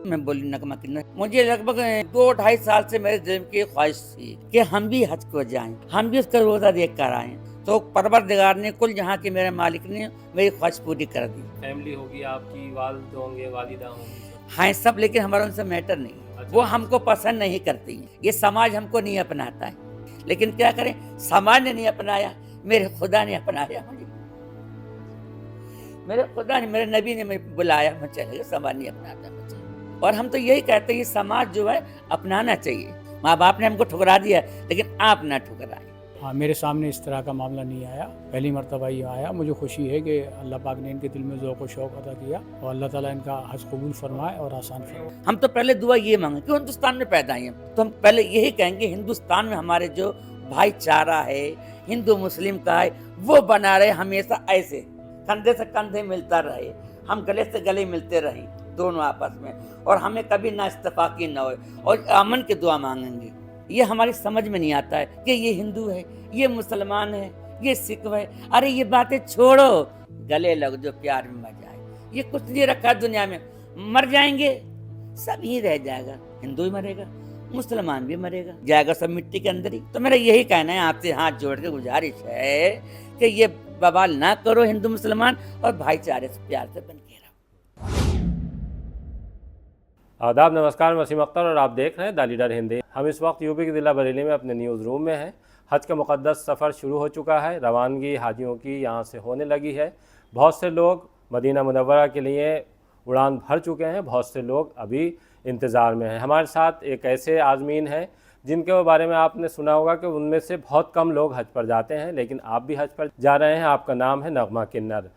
मैं बोली नगमा किन्नर, मुझे लगभग 2-2.5 साल से मेरे दिल की ख्वाहिश थी कि हम भी हज को जाएं, हम भी उसका रोजा देख कर आए। तो परवरदिगार ने, कुल जहाँ के मेरे मालिक ने मेरी ख्वाहिश पूरी कर दी। फैमिली होगी आपकी, वालिद होंगे, वालिदा होंगी सब? हाँ सब, लेकिन हमारा उनसे मैटर नहीं है। अच्छा। वो हमको पसंद नहीं करती, ये समाज हमको नहीं अपनाता है। लेकिन क्या करें, समाज ने नहीं अपनाया, मेरे खुदा ने अपनाया मुझे। मेरे खुदा ने, मेरे नबी ने मुझे बुलाया, मैं चले गया। समाज नहीं अपनाता मुझे। और हम तो यही कहते हैं, ये समाज जो है अपनाना चाहिए। माँ बाप ने हमको ठुकरा दिया, लेकिन आप ना ठुकराएं। हाँ, मेरे सामने इस तरह का मामला नहीं आया, पहली मरतबा ये आया। मुझे खुशी है कि अल्लाह पाक ने इनके दिल में ज़ौक़ व शौक़ अता किया और अल्लाह ताला इनका हज कबूल फरमाए और आसान फरमाए। हम तो पहले दुआ ये मांगे कि हिंदुस्तान में पैदा हैं, तो हम पहले यही कहेंगे हिंदुस्तान में हमारे जो भाईचारा है, हिंदू मुस्लिम का है, वो बना रहे हमेशा, ऐसे कंधे से कंधे मिलता रहे, हम गले से गले मिलते रहें दोनों आपस में, और हमें कभी ना इत्तेफाकी ना हो, और अमन की दुआ मांगेंगे। ये हमारी समझ में नहीं आता है कि ये हिंदू है, ये मुसलमान है, ये सिख है। अरे ये बातें छोड़ो, गले लग जो, प्यार में मजा आए। ये कुछ नहीं रखा दुनिया में, मर जाएंगे सब ही रह जाएगा, हिंदू ही मरेगा, मुसलमान भी मरेगा, जाएगा सब मिट्टी के अंदर ही। तो मेरा यही कहना है, आपसे हाथ जोड़ के गुजारिश है कि ये बवाल ना करो हिंदू मुसलमान, और भाईचारे से प्यार से बन के रहो। आदाब, नमस्कार, वसीम अख्तर और आप देख रहे हैं द लीडर हिंदी। हम इस वक्त यूपी के ज़िला बरेली में अपने न्यूज़ रूम में हैं। हज का मुक़द्दस सफ़र शुरू हो चुका है, रवानगी हाजियों की यहाँ से होने लगी है। बहुत से लोग मदीना मुनव्वरा के लिए उड़ान भर चुके हैं, बहुत से लोग अभी इंतज़ार में हैं। हमारे साथ एक ऐसे आज़मीन हैं जिनके बारे में आपने सुना होगा कि उनमें से बहुत कम लोग हज पर जाते हैं, लेकिन आप भी हज पर जा रहे हैं। आपका नाम है नगमा किन्नर।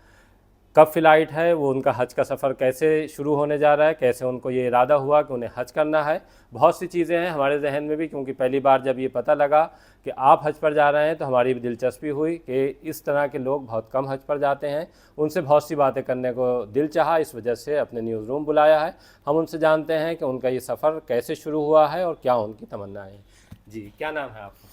कब फ़्लाइट है, वो उनका हज का सफ़र कैसे शुरू होने जा रहा है, कैसे उनको ये इरादा हुआ कि उन्हें हज करना है, बहुत सी चीज़ें हैं हमारे जहन में भी, क्योंकि पहली बार जब ये पता लगा कि आप हज पर जा रहे हैं तो हमारी भी दिलचस्पी हुई कि इस तरह के लोग बहुत कम हज पर जाते हैं। उनसे बहुत सी बातें करने को दिल चाहा, इस वजह से अपने न्यूज़ रूम बुलाया है। हम उनसे जानते हैं कि उनका ये सफ़र कैसे शुरू हुआ है और क्या उनकी तमन्नाएँ हैं। जी, क्या नाम है आपका?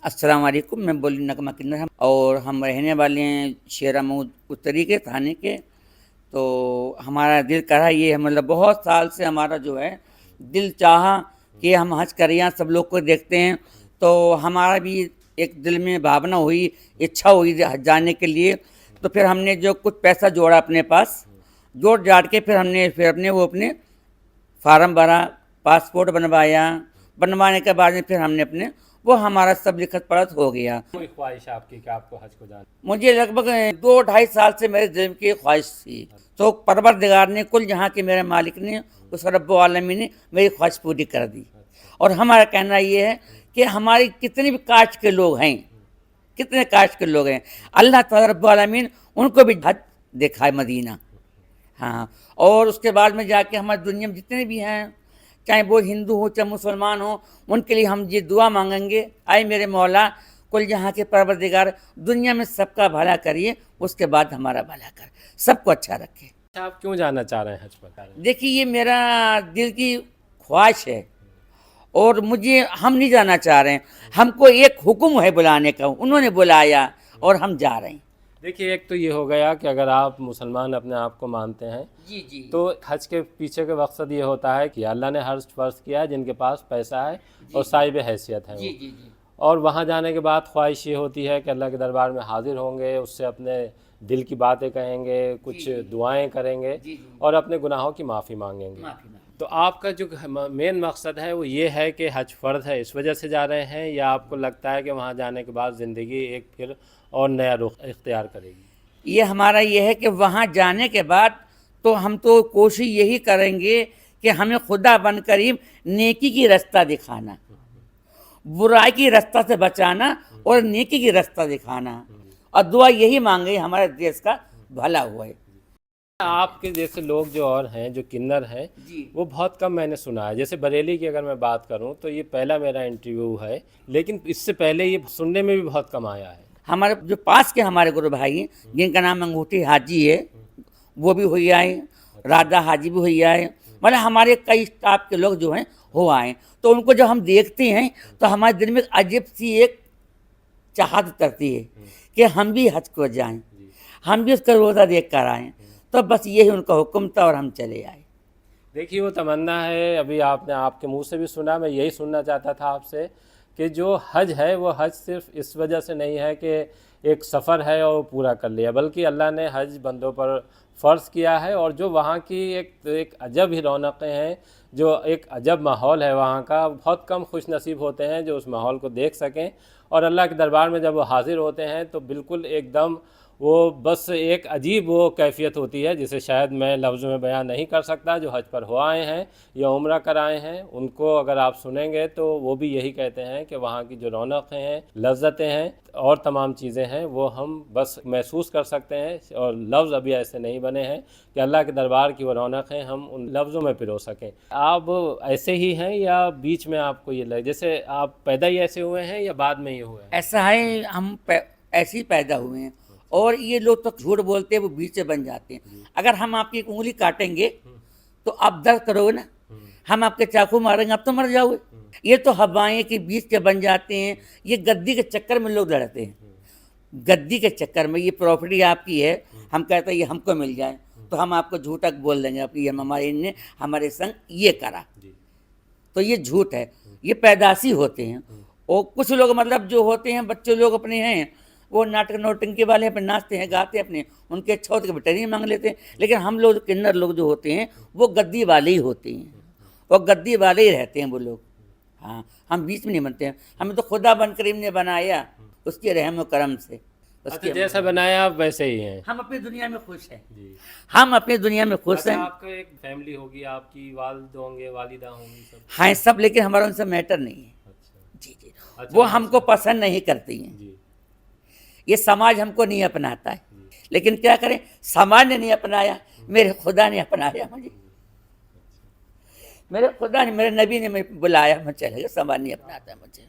अस्सलाम वालेकुम, मैं बोली नगमा किन्नर, और हम रहने वाले हैं शेरामऊद उत्तरी के थाने के। तो हमारा दिल करा ये है, मतलब बहुत साल से हमारा जो है दिल चाहा कि हम हज करें, यहाँ सब लोग को देखते हैं, तो हमारा भी एक दिल में भावना हुई, इच्छा हुई हज जाने के लिए। तो फिर हमने जो कुछ पैसा जोड़ा अपने पास, जोड़ जाड़ के फिर हमने अपने फार्म भरा, पासपोर्ट बनवाया, बनवाने के बाद में फिर हमने अपने वो हमारा सब लिखत पढ़त हो गया। कोई ख्वाहिश आपकी कि आपको हज को जाना? मुझे लगभग 2-2.5 साल से मेरे दिल की ख्वाहिश थी, तो परवरदिगार ने, कुल जहाँ के मेरे मालिक ने, उस रब्बुल आलमीन ने मेरी ख्वाहिश पूरी कर दी। और हमारा कहना ये है कि हमारी कितने भी कास्ट के लोग हैं, कितने कास्ट के लोग हैं, अल्लाह ताला रब्बुल आलमीन उनको भी हज दिखाए मदीना। हाँ, और उसके बाद में जाके हमारी दुनिया में जितने भी हैं, चाहे वो हिंदू हो चाहे मुसलमान हो, उनके लिए हम ये दुआ मांगेंगे, आए मेरे मौला, कुल जहाँ के परवरदिगार दुनिया में सबका भला करिए, उसके बाद हमारा भला कर, सबको अच्छा रखे। आप क्यों जाना चाह रहे हैं हज पर? देखिए, ये मेरा दिल की ख्वाहिश है, और हम नहीं जाना चाह रहे हैं, हमको एक हुक्म है बुलाने का, उन्होंने बुलाया और हम जा रहे हैं। देखिए, एक तो ये हो गया कि अगर आप मुसलमान अपने आप को मानते हैं जी जी, तो हज के पीछे का मकसद ये होता है कि अल्लाह ने हज फर्ज किया है जिनके पास पैसा है और साहिब हैसियत है जी वो। जी जी, और वहाँ जाने के बाद ख्वाहिश ये होती है कि अल्लाह के दरबार में हाजिर होंगे, उससे अपने दिल की बातें कहेंगे, कुछ दुआएं करेंगे और अपने गुनाहों की माफ़ी मांगेंगे। तो आपका जो मेन मकसद है वो ये है कि हज फ़र्ज़ है, इस वजह से जा रहे हैं, या आपको लगता है कि वहाँ जाने के बाद ज़िंदगी एक फिर और नया रुख इख्तियार करेगी? ये हमारा ये है कि वहाँ जाने के बाद तो हम तो कोशिश यही करेंगे कि हमें खुदा बन करीब नेकी की रास्ता दिखाना, बुराई की रास्ता से बचाना और नेकी की रास्ता दिखाना, और दुआ यही मांगे हमारे देश का भला हुआ है। आपके जैसे लोग जो और हैं, जो किन्नर हैं, वो बहुत कम मैंने सुना है। जैसे बरेली की अगर मैं बात करूं तो ये पहला मेरा इंटरव्यू है, लेकिन इससे पहले ये सुनने में भी बहुत कम आया है। हमारे जो पास के हमारे गुरु भाई हैं, जिनका नाम अंगूठी हाजी है, वो भी हुई आए, राधा हाजी भी हुई आए, मतलब हमारे कई स्टाफ के लोग जो हैं हो आए। तो उनको जब हम देखते हैं तो हमारे दिल में अजीब सी एक चाहत करती है कि हम भी हज को जाएं, हम भी उसका रोज़ा देख कर आएँ। तो बस यही उनका हुक्म था और हम चले आए। देखिए वो तमन्ना है, अभी आपने आपके मुंह से भी सुना, मैं यही सुनना चाहता था आपसे कि जो हज है वो हज सिर्फ इस वजह से नहीं है कि एक सफ़र है और पूरा कर लिया, बल्कि अल्लाह ने हज बंदों पर फ़र्ज़ किया है। और जो वहाँ की एक अजब ही रौनकें हैं, जो एक अजब माहौल है वहाँ का, बहुत कम खुश नसीब होते हैं जो उस माहौल को देख सकें। और अल्लाह के दरबार में जब वो हाज़िर होते हैं तो बिल्कुल एकदम वो बस एक अजीब वो कैफियत होती है जिसे शायद मैं लफ्ज़ों में बयान नहीं कर सकता। जो हज पर हो आए हैं या उम्रा कर आए हैं उनको अगर आप सुनेंगे तो वो भी यही कहते हैं कि वहाँ की जो रौनकें हैं, लज्जतें हैं और तमाम चीज़ें हैं वो हम बस महसूस कर सकते हैं, और लफ्ज़ अभी ऐसे नहीं बने हैं कि अल्लाह के दरबार की वो रौनकें हम उन लफ्ज़ों में पिरो सकें। आप ऐसे ही हैं या बीच में आपको ये लगे जैसे आप पैदा ही ऐसे हुए हैं या बाद में ये हुए हैं? ऐसा है, ऐसे ही पैदा हुए हैं। और ये लोग तो झूठ बोलते हैं, वो बीच से बन जाते हैं। अगर हम आपकी एक उंगली काटेंगे तो आप दर्द करोगे ना, हम आपके चाकू मारेंगे आप तो मर जाओगे। ये तो हवाएं के बीच के बन जाते हैं। ये गद्दी के चक्कर में लोग लड़ते हैं, गद्दी के चक्कर में। ये प्रॉपर्टी आपकी है, हम कहते हैं ये हमको मिल जाए तो हम आपको झूठा बोल देंगे आपकी हमारे इनने हमारे संग ये करा, तो ये झूठ है। ये पैदाशी होते हैं। और कुछ लोग मतलब जो होते हैं बच्चे लोग अपने हैं, वो नाटक नौटंकी वाले अपने नाचते हैं गाते हैं अपने, उनके छौत के बटरी मांग लेते हैं। लेकिन हम लोग किन्नर लोग जो होते हैं वो गद्दी वाले ही होते हैं, वो गद्दी वाले ही रहते हैं वो लोग। हाँ, हम बीच में नहीं बनते हैं। हमें तो खुदा बन करीम ने बनाया उसके रहम व करम से। अच्छा, जैसा बनाया आप वैसे ही हैं। हम अपनी दुनिया में खुश हैं जी। हम अपनी दुनिया में खुश अच्छा, हैं। आपका एक फैमिली होगी, आपकी वालिद होंगे, वालिदा होंगी सब? हाँ सब, लेकिन हमारा उनसे मैटर नहीं है। अच्छा। जी जी, अच्छा, वो हमको पसंद नहीं करती हैं। जी। ये समाज हमको नहीं अपनाता है। लेकिन क्या करें, समाज ने नहीं अपनाया, मेरे खुदा ने अपनाया मुझे। मेरे खुदा ने, मेरे नबी ने मुझे बुलाया, मैं चले गया। समाज नहीं अपनाता मुझे।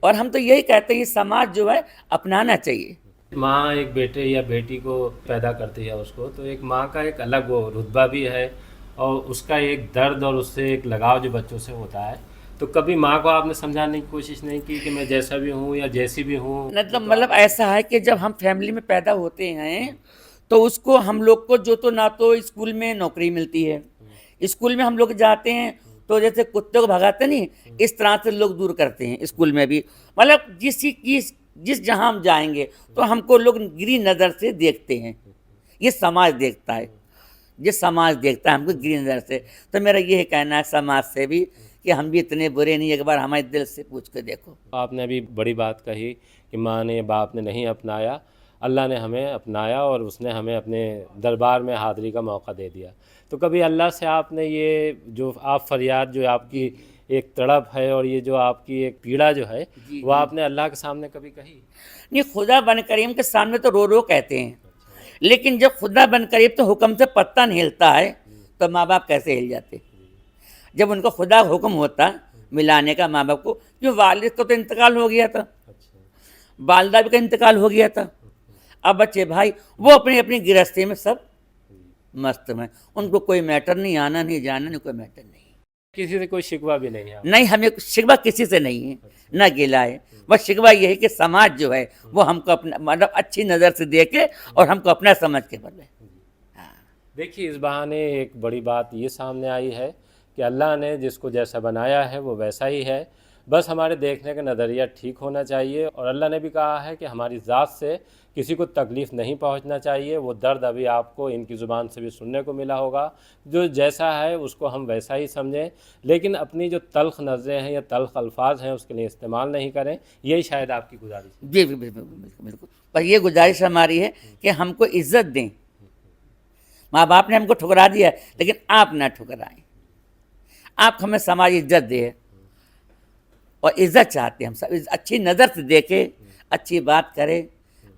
और हम तो यही कहते हैं समाज जो है अपनाना चाहिए। माँ एक बेटे या बेटी को पैदा करती है उसको, तो एक माँ का एक अलग वो रुतबा भी है और उसका एक दर्द और उससे एक लगाव जो बच्चों से होता है। तो कभी माँ को आपने समझाने की कोशिश नहीं की कि मैं जैसा भी हूँ या जैसी भी हूँ? मतलब ऐसा है कि जब हम फैमिली में पैदा होते हैं तो उसको हम लोग को जो तो ना तो स्कूल में नौकरी मिलती है, स्कूल में हम लोग जाते हैं तो जैसे कुत्ते को भगाते नहीं, इस तरह से लोग दूर करते हैं स्कूल में भी। मतलब जिस जहाँ हम जाएंगे तो हमको लोग गिरी नज़र से देखते हैं। ये समाज देखता है, ये समाज देखता है हमको गिरी नज़र से। तो मेरा यही कहना है समाज से भी कि हम भी इतने बुरे नहीं, एक बार हमारे दिल से पूछ के देखो। आपने अभी बड़ी बात कही कि माँ ने बाप ने नहीं अपनाया, अल्लाह ने हमें अपनाया और उसने हमें अपने दरबार में हाज़िरी का मौका दे दिया। तो कभी अल्लाह से आपने ये जो आप फरियाद, जो आपकी एक तड़प है और ये जो आपकी एक पीड़ा जो है वो आपने अल्लाह के सामने कभी कही? नहीं, खुदा बन करीम के सामने तो रो रो कहते हैं, लेकिन जब खुदा बन करीम तो हुक्म से पत्ता नहीं हिलता है तो माँ बाप कैसे हिल जाते? जब उनको खुदा हुक्म होता मिलाने का माँ बाप को, क्यों वालिद को तो इंतकाल हो गया था, वालदा भी का इंतकाल हो गया था। अब बच्चे भाई वो अपनी अपनी गृहस्थी में सब मस्त में, उनको कोई मैटर नहीं, आना नहीं जाना नहीं, कोई मैटर नहीं। किसी से कोई शिकवा भी नहीं है? नहीं, हमें शिकवा किसी से नहीं है, ना गिला है। बस शिकवा ये है कि समाज जो है वो हमको अपना मतलब अच्छी नज़र से देखे और हमको अपना समझ के बोले। देखिए, इस बहाने एक बड़ी बात ये सामने आई है कि अल्लाह ने जिसको जैसा बनाया है वो वैसा ही है, बस हमारे देखने का नज़रिया ठीक होना चाहिए। और अल्लाह ने भी कहा है कि हमारी ज़ात से किसी को तकलीफ़ नहीं पहुंचना चाहिए। वो दर्द अभी आपको इनकी ज़ुबान से भी सुनने को मिला होगा। जो जैसा है उसको हम वैसा ही समझें, लेकिन अपनी जो तल्ख़ नज़रें हैं या तल्ख़ अल्फाज हैं उसके लिए इस्तेमाल नहीं करें। यही शायद आपकी गुजारिश है। जी बिल्कुल बिल्कुल। पर ये गुजारिश हमारी है कि हमको इज्जत दें। माँ बाप ने हमको ठुकरा दिया है, लेकिन आप ना ठुकराएं। आप हमें समाज इज्जत दे और इज्जत चाहते हैं हम सब, अच्छी नज़र से देखे, अच्छी बात करे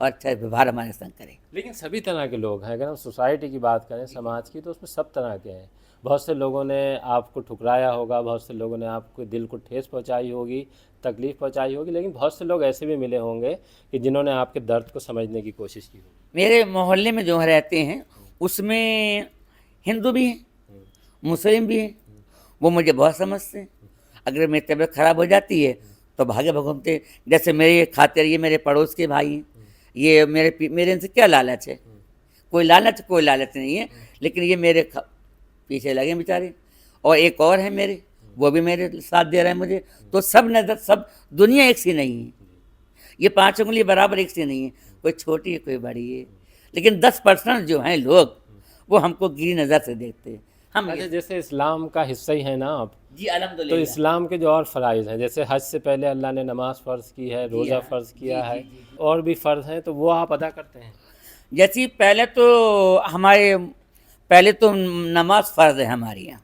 और अच्छा व्यवहार हमारे संग करें। लेकिन सभी तरह के लोग हैं। अगर हम सोसाइटी की बात करें, समाज की, तो उसमें सब तरह के हैं। बहुत से लोगों ने आपको ठुकराया होगा, बहुत से लोगों ने आपको दिल को ठेस पहुंचाई होगी, तकलीफ़ पहुंचाई होगी, लेकिन बहुत से लोग ऐसे भी मिले होंगे कि जिन्होंने आपके दर्द को समझने की कोशिश की होगी। मेरे मोहल्ले में जो रहते हैं उसमें हिंदू भी हैं, मुस्लिम भी हैं। वो मुझे बहुत समझते हैं। अगर मेरी तबीयत ख़राब हो जाती है तो भागे भगवते। जैसे मेरे खातिर ये मेरे पड़ोस के भाई हैं, ये मेरे इनसे क्या लालच है? कोई लालच नहीं है, लेकिन ये मेरे पीछे लगे बेचारे, और एक और है मेरे, वो भी मेरे साथ दे रहे हैं मुझे। तो सब नजर, सब दुनिया एक सी नहीं है, ये 5 उंगली बराबर एक सी नहीं है, कोई छोटी है कोई बड़ी है, लेकिन 10% जो हैं लोग वो हमको गिरी नज़र से देखते हैं। हम अच्छा, जैसे इस्लाम का हिस्सा ही है ना आप, जी तो अल्हम्दुलिल्लाह। इस्लाम के जो और फ़राइज़ हैं, जैसे हज से पहले अल्लाह ने नमाज फ़र्ज़ की है, रोज़ा हाँ, फ़र्ज़ किया जी, है, जी, जी। और भी फ़र्ज़ हैं, तो वो आप अदा करते हैं? जैसे पहले तो हमारे, पहले तो नमाज फ़र्ज़ है हमारे यहाँ,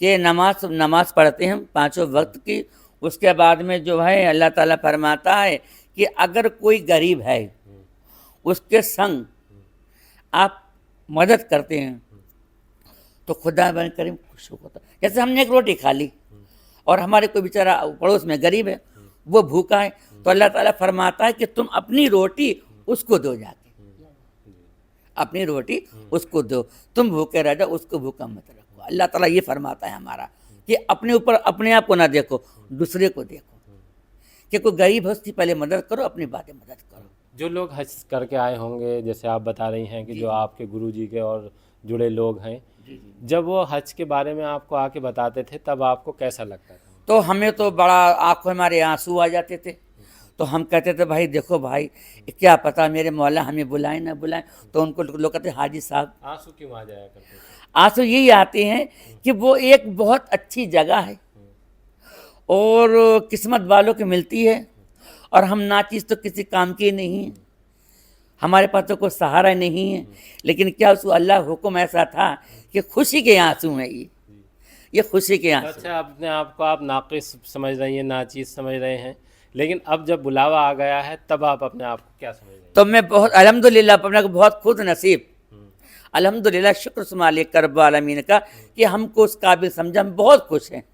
कि नमाज पढ़ते हैं हम 5 वक्त की। उसके बाद में जो है अल्लाह ताला फरमाता है कि अगर कोई गरीब है उसके संग आप मदद करते हैं तो खुदा बन करीम खुश होता है। जैसे हमने एक रोटी खा ली और हमारे कोई बेचारा पड़ोस में गरीब है, वो भूखा है, तो अल्लाह ताला फरमाता है कि तुम अपनी रोटी उसको दो, जाके अपनी रोटी उसको दो, तुम भूखे रह जाओ, उसको भूखा मत रखो। अल्लाह ताला ये फरमाता है हमारा कि अपने ऊपर, अपने आप को ना देखो, दूसरे को देखो, कि कोई गरीब है उसकी पहले मदद करो, अपनी बातें मदद करो। जो लोग हज करके आए होंगे, जैसे आप बता रही हैं कि जो आपके गुरुजी के और जुड़े लोग हैं, जब वो हज के बारे में आपको आके बताते थे तब आपको कैसा लगता था? तो हमें तो बड़ा आंखों में हमारे आंसू आ जाते थे। तो हम कहते थे भाई देखो भाई, क्या पता मेरे मौला हमें बुलाएं ना बुलाएं। तो उनको लोग कहते हाजी साहब, आंसू क्यों आ जाया करते थे? आंसू यही आते हैं कि वो एक बहुत अच्छी जगह है और किस्मत वालों की मिलती है, और हम नाचीज़ तो किसी काम की नहीं है, हमारे पास तो कोई सहारा नहीं है। लेकिन क्या उस अल्लाह हुक्म ऐसा था कि खुशी के आंसू हैं, ये खुशी के आंसू। अच्छा, अपने आप को आप नाक़िस समझ रही हैं, नाचीज़ समझ रहे हैं, लेकिन अब जब बुलावा आ गया है तब आप अपने आप को क्या समझ रहे हैं? तो मैं बहुत अल्हम्दुलिल्लाह अपने को बहुत खुद नसीब, अल्हम्दुलिल्लाह, शुक्र सुमालिक करब आलमीन का कि हमको उस काबिल समझा। हम बहुत खुश हैं,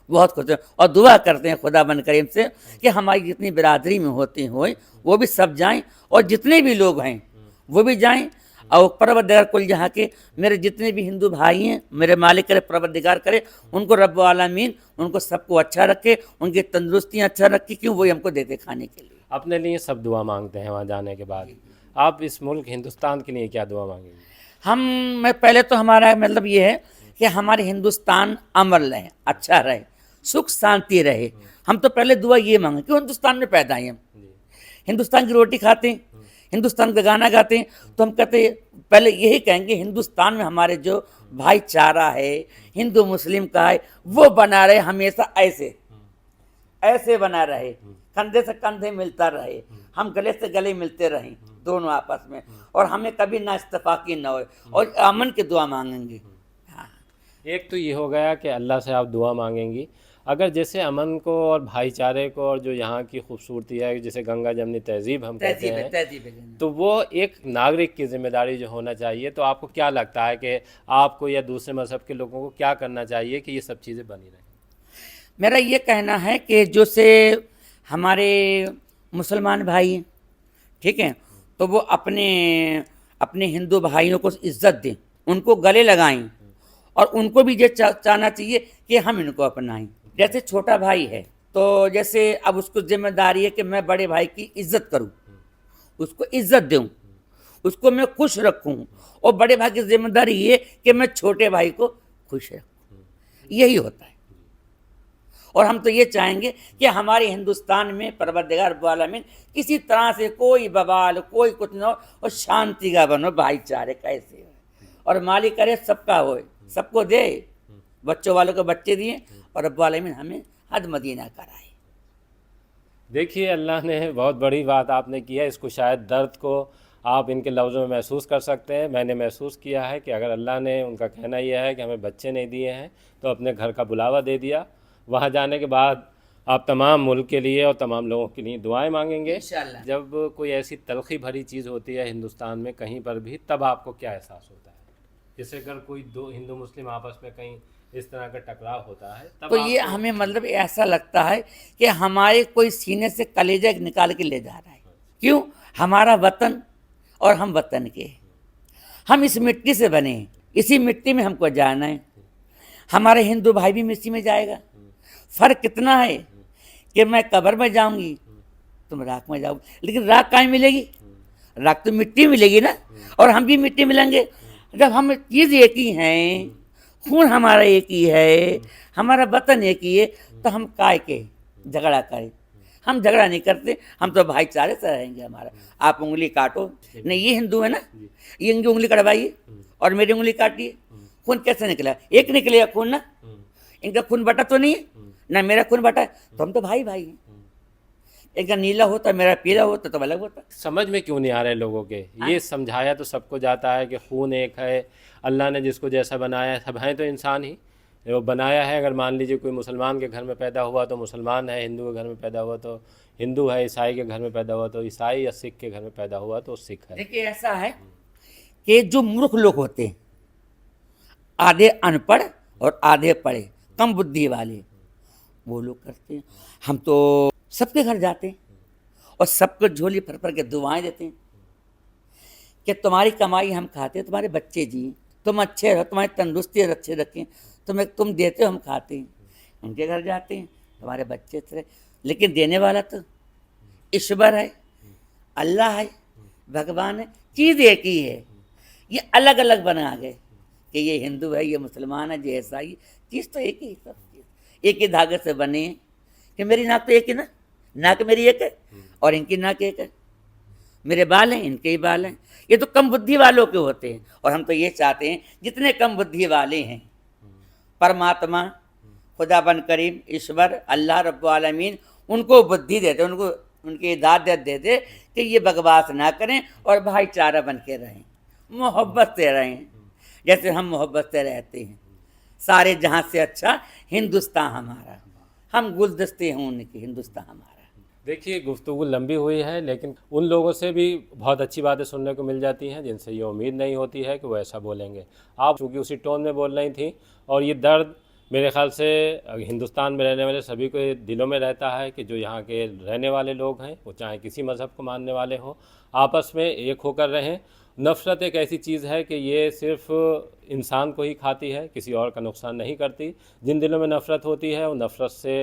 बहुत खुश हैं, और दुआ करते हैं खुदा बन करीम से कि हमारी जितनी बिरादरी में होती हुए वो भी सब जाएं, और जितने भी लोग हैं वो भी जाएं। और परवरदिगार कुल जहाँ के मेरे जितने भी हिंदू भाई हैं, मेरे मालिक करे, परवरदिगार करे उनको रब्बुल आलमीन उनको सबको अच्छा रखे, उनकी तंदुरुस्तियाँ अच्छा रखे, क्यों वही हमको देते खाने के लिए। अपने लिए सब दुआ मांगते हैं वहाँ जाने के बाद। आप इस मुल्क हिंदुस्तान के लिए क्या दुआ मांगेंगे? मैं पहले तो हमारा मतलब ये है कि हमारे हिंदुस्तान अमर रहे, अच्छा रहे, सुख शांति रहे। हम तो पहले दुआ ये मांगे कि हिंदुस्तान में पैदा हैं, हम हिंदुस्तान की रोटी खाते हैं, हिंदुस्तान का गाना गाते हैं। तो हम कहते हैं पहले यही कहेंगे हिंदुस्तान में हमारे जो भाईचारा है हिंदू मुस्लिम का है वो बना रहे, हमेशा ऐसे ऐसे बना रहे, कंधे से कंधे मिलता रहे, हम गले से गले मिलते रहें दोनों आपस में, और हमें कभी ना इत्तेफाकी ना हो, और अमन की दुआ मांगेंगे। हाँ, एक तो ये हो गया कि अल्लाह से आप दुआ मांगेंगी। अगर जैसे अमन को और भाईचारे को और जो यहाँ की खूबसूरती है, जैसे गंगा जमनी तहजीब हम कहते हैं, तहजीब है। तो वो एक नागरिक की जिम्मेदारी जो होना चाहिए, तो आपको क्या लगता है कि आपको या दूसरे मज़हब के लोगों को क्या करना चाहिए कि ये सब चीज़ें बनी रहें? मेरा ये कहना है कि जो से हमारे मुसलमान भाई हैं, ठीक है, तो वो अपने अपने हिंदू भाइयों को इज्जत दें, उनको गले लगाएं, और उनको भी ये चाहना चाहिए कि हम इनको अपनाएं। जैसे छोटा भाई है तो जैसे अब उसको जिम्मेदारी है कि मैं बड़े भाई की इज्जत करूं, उसको इज्जत दूं, उसको मैं खुश रखूं, और बड़े भाई की जिम्मेदारी ये कि मैं छोटे भाई को खुश रखूं। यही होता है। और हम तो ये चाहेंगे कि हमारे हिंदुस्तान में परवरदिगार रब्बुल आलमीन किसी तरह से कोई बवाल कोई कुछ न हो, और शांति का बनो, भाईचारे कैसे हो, और मालिक करे सबका होए, सबको दे, बच्चों वालों को बच्चे दिए, और रब्बुल आलमीन हमें हद मदीना कराए। देखिए, अल्लाह ने बहुत बड़ी बात आपने की है। इसको शायद दर्द को आप इनके लफ्ज़ों में महसूस कर सकते हैं। मैंने महसूस किया है कि अगर अल्लाह ने, उनका कहना यह है कि हमें बच्चे नहीं दिए हैं तो अपने घर का बुलावा दे दिया। वहाँ जाने के बाद आप तमाम मुल्क के लिए और तमाम लोगों के लिए दुआएं मांगेंगे। इंशाअल्लाह। जब कोई ऐसी तलखी भरी चीज़ होती है हिंदुस्तान में कहीं पर भी, तब आपको क्या एहसास होता है? जैसे अगर कोई दो हिंदू मुस्लिम आपस में कहीं इस तरह का टकराव होता है, तब तो ये हमें मतलब ऐसा लगता है कि हमारे कोई सीने से कलेजा निकाल के ले जा रहा है। क्यों? हमारा वतन और हम वतन के, हम इस मिट्टी से बने हैं, इसी मिट्टी में हमको जाना है। हमारे हिंदू भाई भी मिट्टी में जाएगा। फ़र्क कितना है कि मैं कब्र में जाऊंगी, तुम राख में जाओगे, लेकिन राख कहाँ मिलेगी? राख तो मिट्टी मिलेगी ना, और हम भी मिट्टी मिलेंगे। जब हम चीज़ एक ही हैं खून हमारा एक ही है, हमारा वतन एक ही है, तो हम काय के झगड़ा करें? हम झगड़ा नहीं करते, हम तो भाईचारे से रहेंगे। हमारा आप उंगली काटो, नहीं ये हिंदू है ना, ये इनकी उंगली कटवाइए और मेरी उंगली काटिए, खून कैसे निकला? एक निकलेगा खून ना, इनका खून बटा तो नहीं है ना, मेरा खून बटा है, तो हम तो भाई भाई हैं। इनका नीला होता मेरा पीला होता तो अलग होता। समझ में क्यों नहीं आ रहे लोगों के? ये समझाया तो सबको जाता है कि खून एक है, अल्लाह ने जिसको जैसा बनाया है, सब हैं तो इंसान ही, वो बनाया है। अगर मान लीजिए कोई मुसलमान के घर में पैदा हुआ तो मुसलमान है, हिंदू के घर में पैदा हुआ तो हिंदू है, ईसाई के घर में पैदा हुआ तो ईसाई, या सिख के घर में पैदा हुआ तो सिख है। देखिए ऐसा है कि जो मूर्ख लोग होते हैं, आधे अनपढ़ और आधे पढ़े, कम बुद्धि वाले, वो लोग करते हैं। हम तो सबके घर जाते हैं और सबको झोली भर भर के दुआएं देते हैं कि तुम्हारी कमाई हम खाते हैं, तुम्हारे बच्चे जिए, तुम अच्छे रहो, तुम्हारी तंदुरुस्ती अच्छे रखें, तुम देते हो हम खाते हैं। उनके घर जाते हैं, तुम्हारे बच्चे अच्छे, लेकिन देने वाला तो ईश्वर है, अल्लाह है, भगवान है, चीज़ एक ही है। ये अलग अलग बना गए कि ये हिंदू है, ये मुसलमान है, ये ईसाई, चीज़ तो एक ही, सब चीज़ एक ही धागे से बने हैं। कि मेरी नाक तो एक ही ना, नाक मेरी एक है और इनकी नाक एक है, मेरे बाल हैं इनके ही बाल हैं। ये तो कम बुद्धि वालों के होते हैं, और हम तो ये चाहते हैं जितने कम बुद्धि वाले हैं, परमात्मा खुदा बन करीम ईश्वर अल्लाह रब्बुल आलमीन उनको बुद्धि देते, उनको उनकी हिदायत देते कि ये बकवास ना करें और भाईचारा बन के रहें, मोहब्बत से रहें, जैसे हम मोहब्बत से रहते हैं। सारे जहाँ से अच्छा हिंदुस्तान हमारा, हम गुलदस्ते हैं उनके, हिंदुस्तान हमारा। देखिए गुफ्तगू लंबी हुई है, लेकिन उन लोगों से भी बहुत अच्छी बातें सुनने को मिल जाती हैं जिनसे ये उम्मीद नहीं होती है कि वो ऐसा बोलेंगे। आप चूँकि उसी टोन में बोल रही थी, और ये दर्द मेरे ख्याल से हिंदुस्तान में रहने वाले सभी के दिलों में रहता है कि जो यहाँ के रहने वाले लोग हैं, वो चाहे किसी मज़हब को मानने वाले हों, आपस में एक होकर रहें। नफ़रत एक ऐसी चीज़ है कि ये सिर्फ़ इंसान को ही खाती है, किसी और का नुकसान नहीं करती। जिन दिलों में नफ़रत होती है, वो नफ़रत से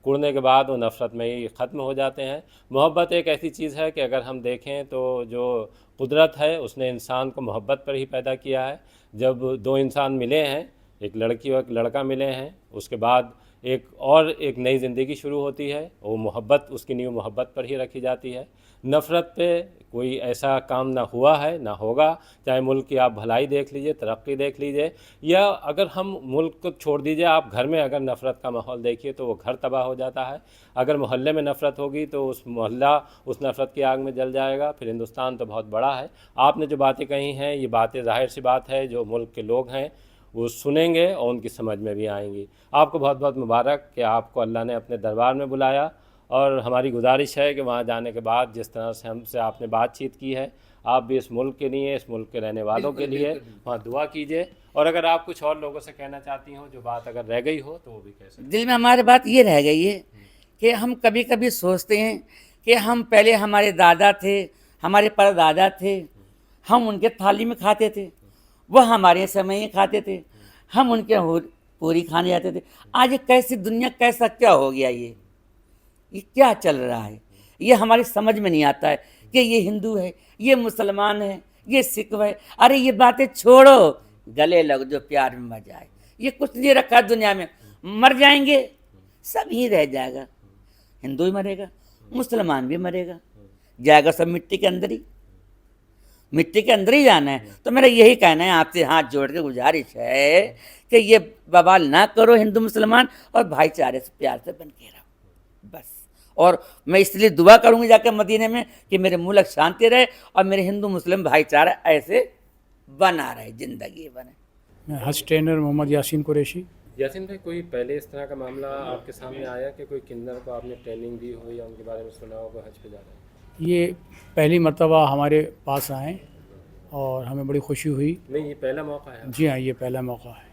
कुड़ने के बाद वो नफ़रत में ही ख़त्म हो जाते हैं। मोहब्बत एक ऐसी चीज़ है कि अगर हम देखें तो जो कुदरत है उसने इंसान को मोहब्बत पर ही पैदा किया है। जब दो इंसान मिले हैं, एक लड़की और एक लड़का मिले हैं, उसके बाद एक नई ज़िंदगी शुरू होती है, वो मोहब्बत, उसकी नींव मोहब्बत पर ही रखी जाती है। नफ़रत पे कोई ऐसा काम ना हुआ है ना होगा। चाहे मुल्क की आप भलाई देख लीजिए, तरक्की देख लीजिए, या अगर हम मुल्क को छोड़ दीजिए, आप घर में अगर नफ़रत का माहौल देखिए तो वो घर तबाह हो जाता है। अगर मोहल्ले में नफ़रत होगी तो उस मोहल्ला उस नफ़रत की आग में जल जाएगा। फिर हिंदुस्तान तो बहुत बड़ा है। आपने जो बातें कही हैं, ये बातें ज़ाहिर सी बात है जो मुल्क के लोग हैं वो सुनेंगे और उनकी समझ में भी आएंगी। आपको बहुत बहुत मुबारक कि आपको अल्लाह ने अपने दरबार में बुलाया, और हमारी गुजारिश है कि वहाँ जाने के बाद जिस तरह से हमसे आपने बातचीत की है, आप भी इस मुल्क के लिए, इस मुल्क के रहने वालों के लिए वहाँ दुआ कीजिए। और अगर आप कुछ और लोगों से कहना चाहती हो, जो बात अगर रह गई हो, तो वो भी कह सकते हैं। दिल में हमारे बात ये रह गई है कि हम कभी कभी सोचते हैं कि हम पहले, हमारे दादा थे, हमारे परदादा थे, हम उनके थाली में खाते थे, वह हमारे समय में खाते थे, हम उनके पूरी खाने जाते थे। आज ये कैसी दुनिया, कैसा क्या हो गया, ये क्या चल रहा है, ये हमारी समझ में नहीं आता है कि ये हिंदू है, ये मुसलमान है, ये सिख है। अरे ये बातें छोड़ो, गले लग जो प्यार में मजा आए। ये कुछ नहीं रखा दुनिया में, मर जाएंगे, सब ही रह जाएगा। हिंदू ही मरेगा, मुसलमान भी मरेगा, जाएगा सब मिट्टी के अंदर ही, मिट्टी के अंदर ही जाना है। तो मेरा यही कहना है, आपसे हाथ जोड़ के गुजारिश है कि ये बवाल ना करो हिंदू मुसलमान, और भाईचारे से प्यार से बन के रहो बस। और मैं इसलिए दुआ करूंगी जाकर मदीने में कि मेरे मुल्क शांति रहे और मेरे हिंदू मुस्लिम भाईचारा ऐसे बना रहे, जिंदगी बने। मैं हज ट्रेनर मोहम्मद यासीन कुरैशी। यासीन भाई, कोई पहले इस तरह का मामला आपके सामने आया कि कोई किन्नर को आपने ट्रेनिंग दी हो या उनके बारे में सुना हो, हज पे जा रहे हैं? ये पहली मर्तबा हमारे पास आए और हमें बड़ी खुशी हुई। नहीं, ये पहला मौका है? जी हाँ, ये पहला मौका है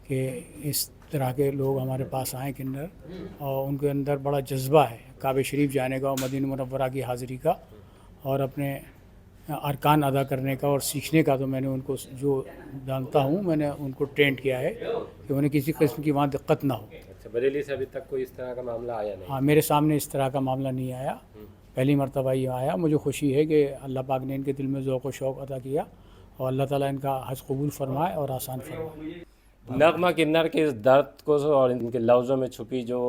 कि इस तरह के लोग हमारे पास आए किन्नर, और उनके अंदर बड़ा जज्बा है काबे शरीफ जाने का और मदीना मुनव्वरा की हाज़िरी का और अपने अरकान अदा करने का और सीखने का। तो मैंने उनको, जो जानता हूँ, मैंने उनको ट्रेंड किया है कि उन्हें किसी किस्म की वहाँ दिक्कत ना हो। अच्छा, बरेली से अभी तक कोई इस तरह का मामला आया नहीं? हाँ, मेरे सामने इस तरह का मामला नहीं आया, पहली मर्तबा ये आया। मुझे खुशी है कि अल्लाह पाक ने इनके दिल में ज़ौक़ व शौक़ अता किया और अल्लाह ताला इनका हज कबूल फरमाए और आसान फरमाए। नगमा किन्नर के इस दर्द को और इनके लफ्ज़ों में छुपी जो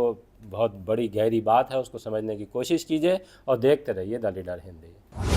बहुत बड़ी गहरी बात है उसको समझने की कोशिश कीजिए और देखते रहिए द लीडर हिंदी।